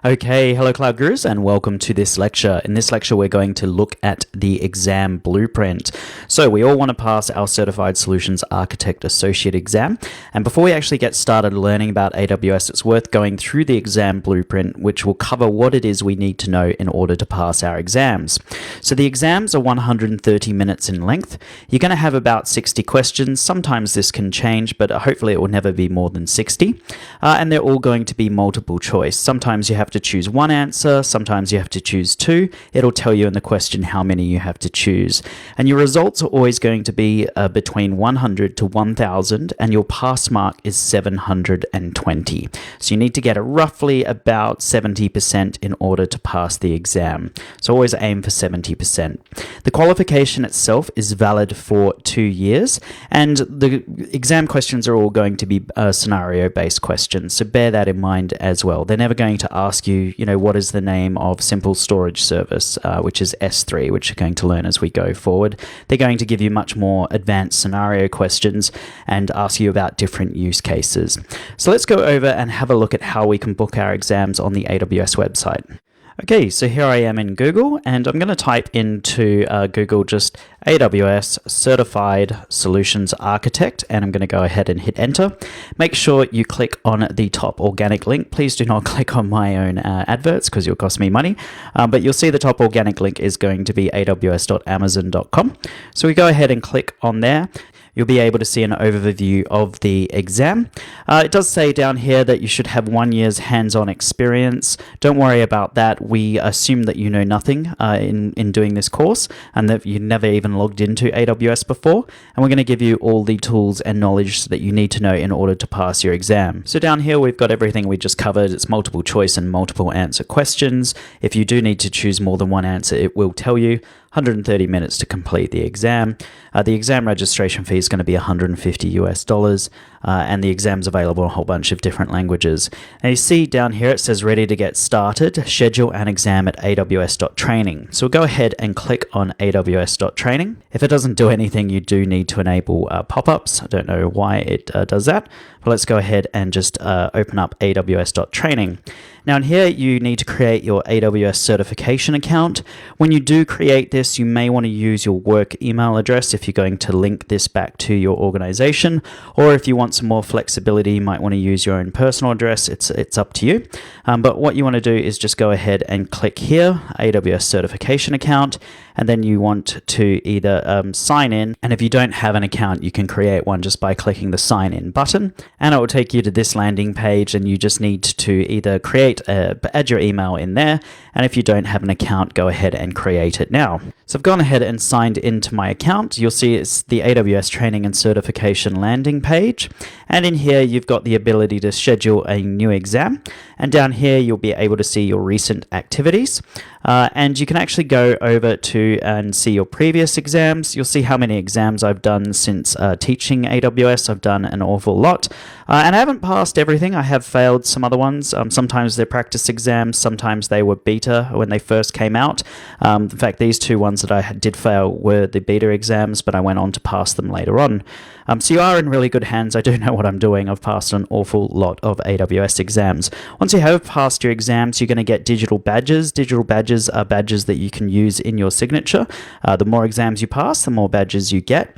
Okay, hello Cloud Gurus and welcome to this lecture. In this lecture, we're going to look at the exam blueprint. So we all want to pass our Certified Solutions Architect Associate exam. And before we actually get started learning about AWS, it's worth going through the exam blueprint, which will cover what it is we need to know in order to pass our exams. So the exams are 130 minutes in length. You're going to have about 60 questions. Sometimes this can change, but hopefully it will never be more than 60. And they're all going to be multiple choice. Sometimes you have to choose one answer, sometimes you have to choose two. It'll tell you in the question how many you have to choose. And your results are always going to be between 100 to 1000, and your pass mark is 720. So you need to get a roughly about 70% in order to pass the exam. So always aim for 70%. The qualification itself is valid for 2 years, and the exam questions are all going to be scenario-based questions. So bear that in mind as well. They're never going to ask you, what is the name of simple storage service, which is S3, which you're going to learn as we go forward. They're going to give you much more advanced scenario questions and ask you about different use cases. So let's go over and have a look at how we can book our exams on the AWS website. Okay, so here I am in Google, and I'm going to type into Google just AWS Certified Solutions Architect, and I'm going to go ahead and hit enter. Make sure you click on the top organic link. Please do not click on my own adverts because you'll cost me money, but you'll see the top organic link is going to be aws.amazon.com. So we go ahead and click on there. You'll be able to see an overview of the exam. It does say down here that you should have 1 year's hands-on experience. Don't worry about that. We assume that you know nothing in doing this course and that you never even logged into AWS before. And we're going to give you all the tools and knowledge that you need to know in order to pass your exam. So down here, we've got everything we just covered. It's multiple choice and multiple answer questions. If you do need to choose more than one answer, it will tell you. 130 minutes to complete the exam. The exam registration fee is going to be $150 US, and the exam's available in a whole bunch of different languages. Now you see down here it says ready to get started, schedule an exam at aws.training. So we'll go ahead and click on aws.training. If it doesn't do anything, you do need to enable pop-ups. I don't know why it does that, but let's go ahead and just open up aws.training. Now in here, you need to create your AWS certification account. When you do create this, you may want to use your work email address if you're going to link this back to your organization, or if you want some more flexibility, you might want to use your own personal address. It's up to you. But what you want to do is just go ahead and click here, AWS certification account, and then you want to either sign in, and if you don't have an account, you can create one just by clicking the sign in button, and it will take you to this landing page, and you just need to either add your email in there, and if you don't have an account, go ahead and create it now. So I've gone ahead and signed into my account. You'll see it's the AWS training and certification landing page, and in here you've got the ability to schedule a new exam, and down here you'll be able to see your recent activities. And you can actually go over to and see your previous exams. You'll see how many exams I've done since teaching AWS. I've done an awful lot. And I haven't passed everything. I have failed some other ones. Sometimes they're practice exams. Sometimes they were beta when they first came out. In fact, these two ones that I did fail were the beta exams, but I went on to pass them later on. So you are in really good hands. I do know what I'm doing. I've passed an awful lot of AWS exams. Once you have passed your exams, you're going to get digital badges. Digital badges are badges that you can use in your signature. The more exams you pass, the more badges you get.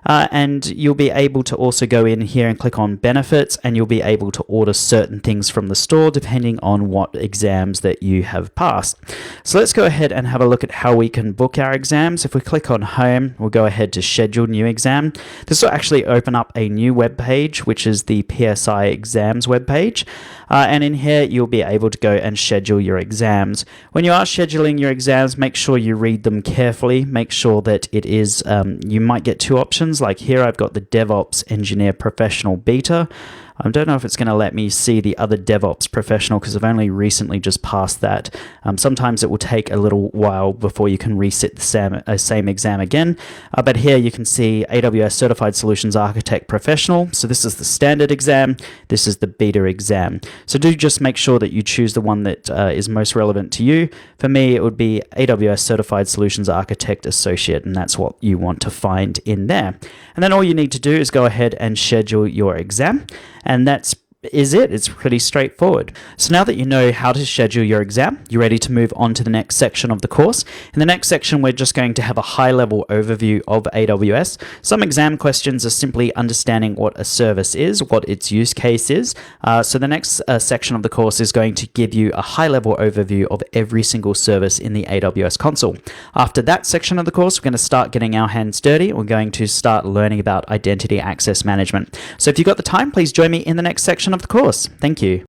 And you'll be able to also go in here and click on benefits, and you'll be able to order certain things from the store depending on what exams that you have passed. So let's go ahead and have a look at how we can book our exams. If we click on home, we'll go ahead to schedule new exam. This will actually open up a new web page, which is the PSI exams web page. And in here, you'll be able to go and schedule your exams. When you are scheduling your exams, make sure you read them carefully. Make sure that it is, you might get two options. Like here, I've got the DevOps Engineer Professional Beta. I don't know if it's going to let me see the other DevOps Professional because I've only recently just passed that. Sometimes it will take a little while before you can resit the same exam again. But here you can see AWS Certified Solutions Architect Professional. So this is the standard exam. This is the beta exam. So do just make sure that you choose the one that is most relevant to you. For me, it would be AWS Certified Solutions Architect Associate, and that's what you want to find in there. And then all you need to do is go ahead and schedule your exam. And that's is it. It's pretty straightforward. So now that you know how to schedule your exam, you're ready to move on to the next section of the course. In the next section, we're just going to have a high-level overview of AWS. Some exam questions are simply understanding what a service is, what its use case is. So the next section of the course is going to give you a high-level overview of every single service in the AWS console. After that section of the course, we're going to start getting our hands dirty. We're going to start learning about identity access management. So if you've got the time, please join me in the next section of the course. Thank you.